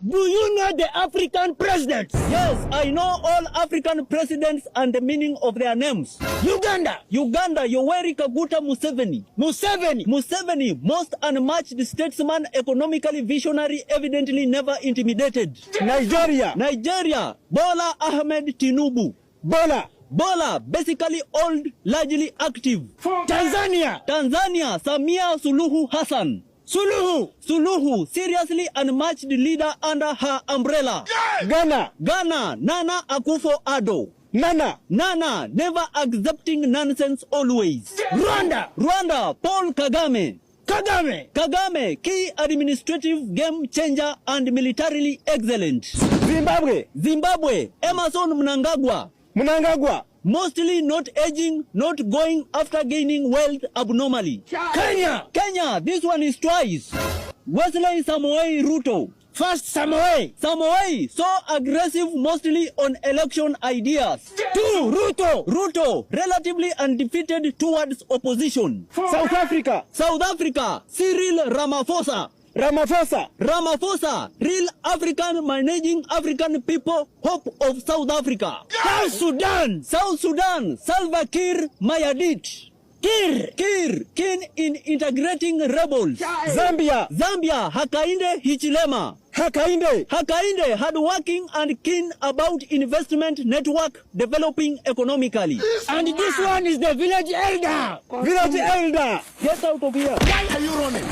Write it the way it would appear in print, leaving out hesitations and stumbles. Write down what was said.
Do you know the African presidents? Yes, I know all African presidents and the meaning of their names. Uganda, Yoweri Kaguta Museveni. Museveni, most unmatched statesman, economically visionary, evidently never intimidated. Nigeria, Bola Ahmed Tinubu. Bola, basically old, largely active. Tanzania, Samia Suluhu Hassan. Suluhu, seriously unmatched leader under her umbrella. Ghana, Nana Akufo-Addo. Nana, never accepting nonsense always. Rwanda, Paul Kagame. Kagame, key administrative game changer and militarily excellent. Zimbabwe, Emerson Mnangagwa. Mostly not aging, not going after gaining wealth abnormally. Kenya, this one is twice. Wesley Samoei Ruto. First Samoei, so aggressive mostly on election ideas. 2 Ruto, relatively undefeated towards opposition. South Africa, Cyril Ramaphosa, real African, managing African people, hope of South Africa. South Sudan, Salva Kiir Mayardit. Keen in integrating rebels. Zambia, Hakainde Hichilema. Hardworking and keen about investment network developing economically. And this one is the village elder. Get out of here. Why are you running?